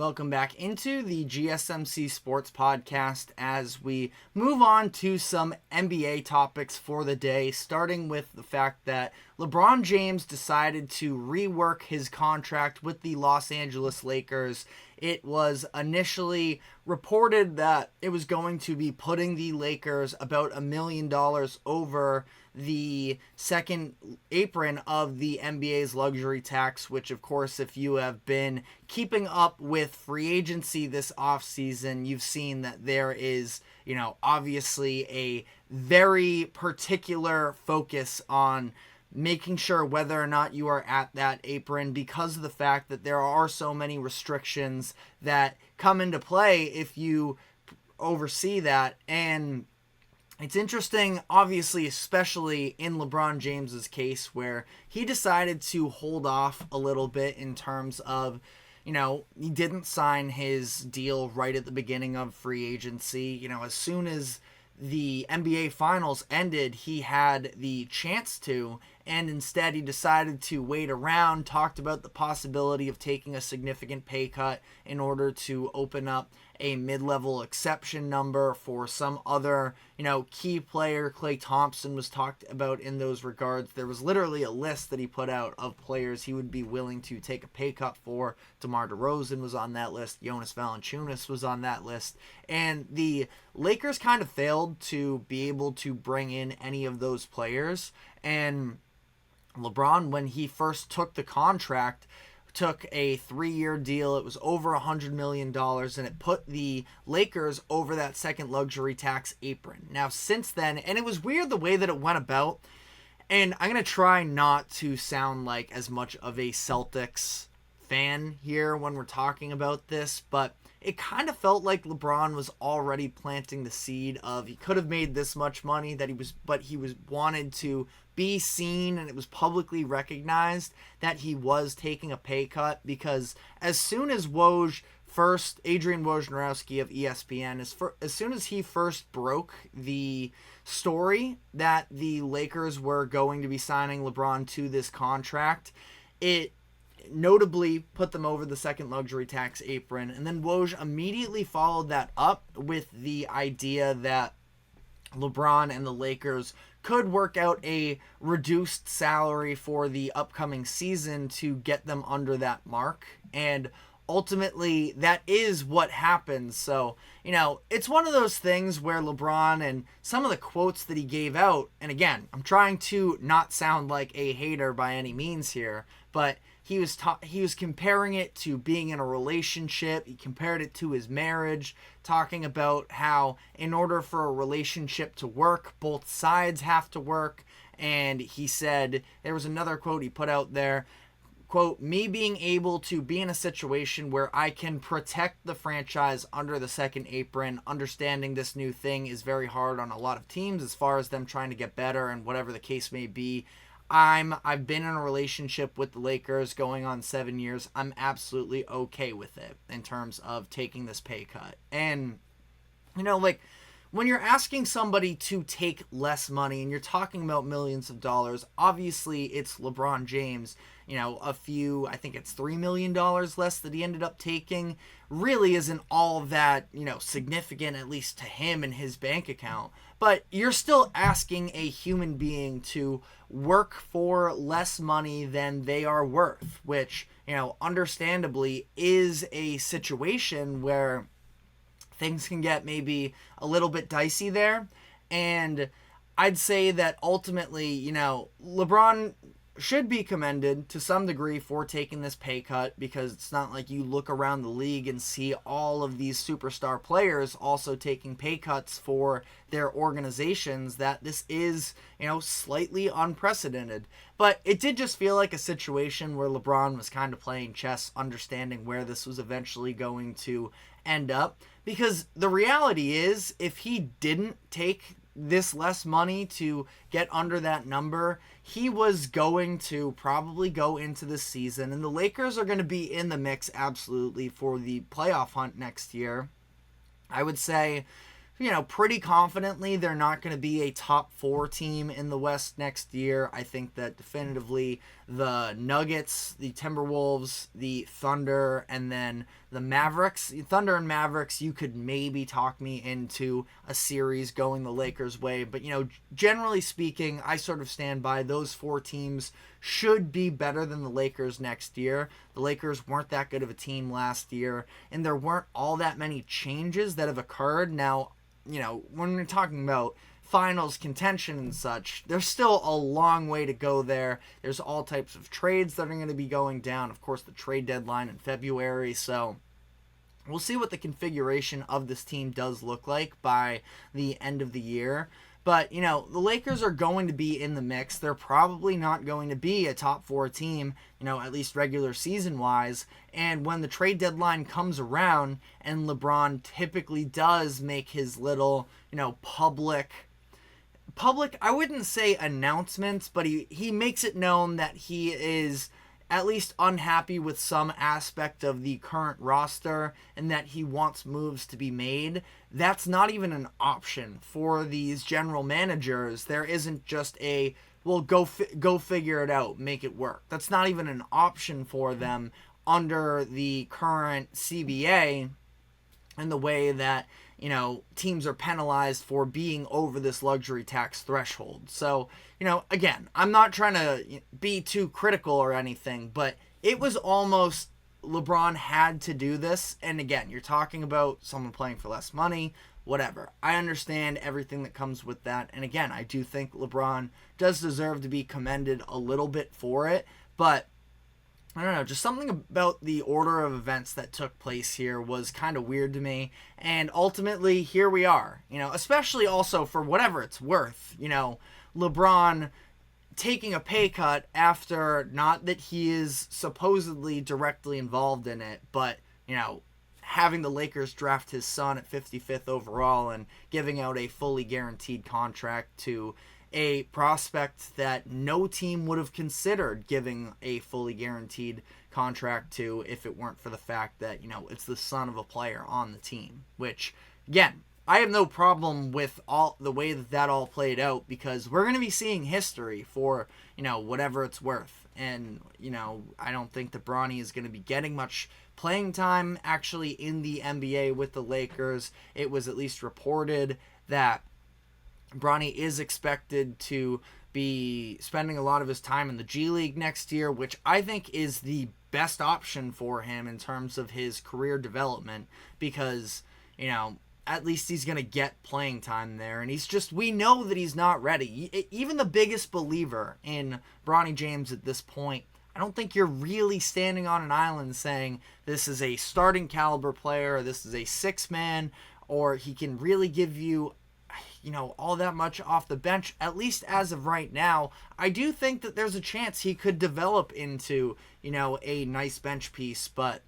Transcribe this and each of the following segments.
Welcome back into the GSMC Sports Podcast as we move on to some NBA topics for the day, starting with the fact that LeBron James decided to rework his contract with the Los Angeles Lakers. It was initially reported that it was going to be putting the Lakers about $1 million over the second apron of the NBA's luxury tax, which, of course, if you have been keeping up with free agency this offseason, you've seen that there is, obviously a very particular focus on making sure whether or not you are at that apron because of the fact that there are so many restrictions that come into play if you oversee that. And it's interesting, obviously, especially in LeBron James's case, where he decided to hold off a little bit in terms of, he didn't sign his deal right at the beginning of free agency. As soon as the NBA Finals ended, he had the chance to, and instead he decided to wait around, talked about the possibility of taking a significant pay cut in order to open up a mid-level exception number for some other, key player. Klay Thompson was talked about in those regards. There was literally a list that he put out of players he would be willing to take a pay cut for. DeMar DeRozan was on that list. Jonas Valanciunas was on that list. And the Lakers kind of failed to be able to bring in any of those players. And LeBron, when he first took the contract, took a 3-year deal. It was over $100 million, and it put the Lakers over that second luxury tax apron. Now, since then, and it was weird the way that it went about, and I'm going to try not to sound like as much of a Celtics fan here when we're talking about this, but it kind of felt like LeBron was already planting the seed of he could have made this much money but he was wanted to be seen, and it was publicly recognized that he was taking a pay cut, because as soon as Adrian Wojnarowski of ESPN, as soon as he first broke the story that the Lakers were going to be signing LeBron to this contract, it notably put them over the second luxury tax apron. And then Woj immediately followed that up with the idea that LeBron and the Lakers could work out a reduced salary for the upcoming season to get them under that mark. And ultimately, that is what happens. So, it's one of those things where LeBron and some of the quotes that he gave out, and again, I'm trying to not sound like a hater by any means here, but he was comparing it to being in a relationship. He compared it to his marriage, talking about how in order for a relationship to work, both sides have to work. And he said, there was another quote he put out there, quote, "Me being able to be in a situation where I can protect the franchise under the second apron, understanding this new thing is very hard on a lot of teams as far as them trying to get better and whatever the case may be. I've been in a relationship with the Lakers going on 7 years. I'm absolutely okay with it in terms of taking this pay cut." And, when you're asking somebody to take less money and you're talking about millions of dollars, obviously it's LeBron James, I think it's $3 million less that he ended up taking, really isn't all that, significant, at least to him and his bank account. But you're still asking a human being to work for less money than they are worth, which, understandably is a situation where things can get maybe a little bit dicey there. And I'd say that ultimately, LeBron should be commended to some degree for taking this pay cut, because it's not like you look around the league and see all of these superstar players also taking pay cuts for their organizations, that this is, slightly unprecedented. But it did just feel like a situation where LeBron was kind of playing chess, understanding where this was eventually going to end up. Because the reality is, if he didn't take this less money to get under that number, he was going to probably go into the season, and the Lakers are going to be in the mix absolutely for the playoff hunt next year. I would say, pretty confidently they're not going to be a top 4 team in the West next year. I think that definitively the Nuggets, the Timberwolves, the Thunder, and then The Mavericks, Thunder and Mavericks, you could maybe talk me into a series going the Lakers' way. But, generally speaking, I sort of stand by those 4 teams should be better than the Lakers next year. The Lakers weren't that good of a team last year, and there weren't all that many changes that have occurred. Now, when we're talking about finals contention and such, there's still a long way to go there. There's all types of trades that are going to be going down. Of course, the trade deadline in February, so we'll see what the configuration of this team does look like by the end of the year. But, the Lakers are going to be in the mix. They're probably not going to be a top 4 team, at least regular season-wise. And when the trade deadline comes around and LeBron typically does make his little, public, I wouldn't say announcements, but he makes it known that he is at least unhappy with some aspect of the current roster and that he wants moves to be made. That's not even an option for these general managers. There isn't just a, well, go figure it out, make it work. That's not even an option for them under the current CBA and the way that teams are penalized for being over this luxury tax threshold. So, again, I'm not trying to be too critical or anything, but it was almost LeBron had to do this. And again, you're talking about someone playing for less money, whatever. I understand everything that comes with that. And again, I do think LeBron does deserve to be commended a little bit for it, but I don't know, just something about the order of events that took place here was kind of weird to me. And ultimately, here we are, especially also for whatever it's worth, LeBron taking a pay cut after, not that he is supposedly directly involved in it, but, having the Lakers draft his son at 55th overall and giving out a fully guaranteed contract to a prospect that no team would have considered giving a fully guaranteed contract to if it weren't for the fact that, it's the son of a player on the team. Which, again, I have no problem with all the way that all played out, because we're going to be seeing history for, whatever it's worth. And, I don't think that Bronny is going to be getting much playing time actually in the NBA with the Lakers. It was at least reported that Bronny is expected to be spending a lot of his time in the G League next year, which I think is the best option for him in terms of his career development, because, at least he's going to get playing time there. And we know that he's not ready. Even the biggest believer in Bronny James at this point, I don't think you're really standing on an island saying this is a starting caliber player, or this is a 6-man, or he can really give you all that much off the bench. At least as of right now, I do think that there's a chance he could develop into, a nice bench piece. But,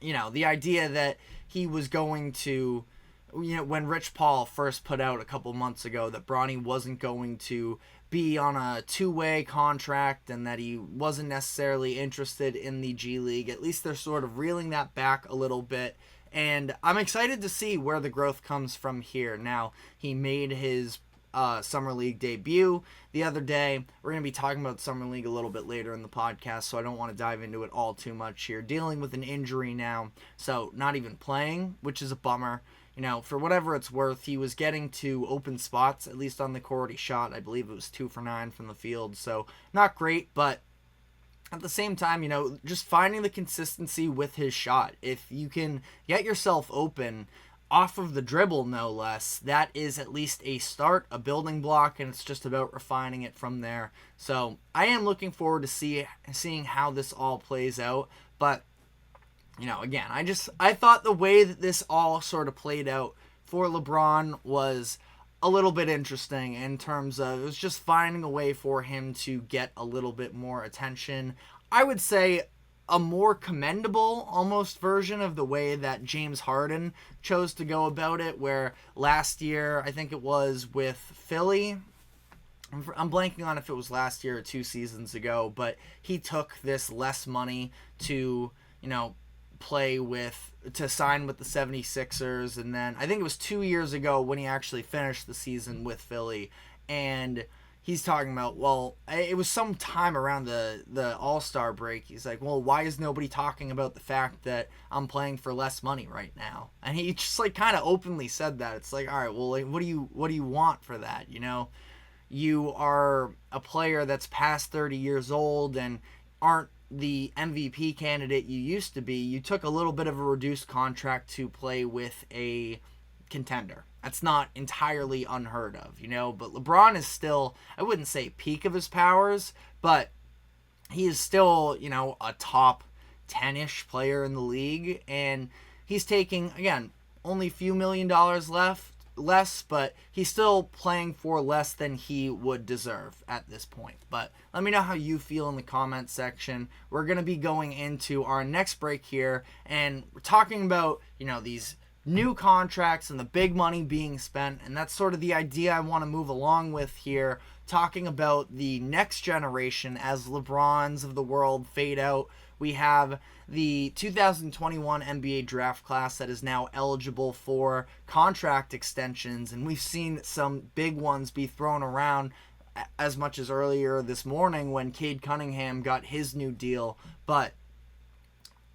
the idea that he was going to, when Rich Paul first put out a couple months ago that Bronny wasn't going to be on a 2-way contract and that he wasn't necessarily interested in the G League, at least they're sort of reeling that back a little bit. And I'm excited to see where the growth comes from here. Now, he made his Summer League debut the other day. We're going to be talking about Summer League a little bit later in the podcast, so I don't want to dive into it all too much here. Dealing with an injury now, so not even playing, which is a bummer. For whatever it's worth, he was getting to open spots, at least on the court. He shot, I believe it was 2 for 9 from the field, so not great, but at the same time, just finding the consistency with his shot. If you can get yourself open off of the dribble, no less, that is at least a start, a building block, and it's just about refining it from there. So I am looking forward to seeing how this all plays out. But, again, I thought the way that this all sort of played out for LeBron was a little bit interesting in terms of it was just finding a way for him to get a little bit more attention. I would say a more commendable almost version of the way that James Harden chose to go about it, where last year, I think it was with Philly, I'm blanking on if it was last year or 2 seasons ago, but he took this less money to, sign with the 76ers, and then I think it was 2 years ago when he actually finished the season with Philly, and he's talking about, well, it was some time around the All-Star break. He's like, well, why is nobody talking about the fact that I'm playing for less money right now? And he just like kind of openly said that. It's like, all right, well, like, what do you want for that? You know, you are a player that's past 30 years old and aren't the MVP candidate you used to be. You took a little bit of a reduced contract to play with a contender. That's not entirely unheard of, you know, but LeBron is still, I wouldn't say peak of his powers, but he is still, you know, a top 10-ish player in the league, and he's taking, again, only a few $1 million less, but he's still playing for less than he would deserve at this point. But let me know how you feel in the comment section. We're going to be going into our next break here, and we're talking about, you know, these new contracts and the big money being spent, and that's sort of the idea I want to move along with here, talking about the next generation as LeBrons of the world fade out. We have the 2021 NBA draft class that is now eligible for contract extensions, and we've seen some big ones be thrown around as much as earlier this morning when Cade Cunningham got his new deal. But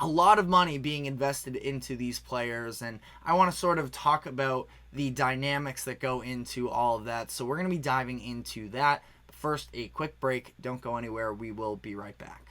a lot of money being invested into these players, and I want to sort of talk about the dynamics that go into all of that. So we're going to be diving into that. But first, a quick break. Don't go anywhere. We will be right back.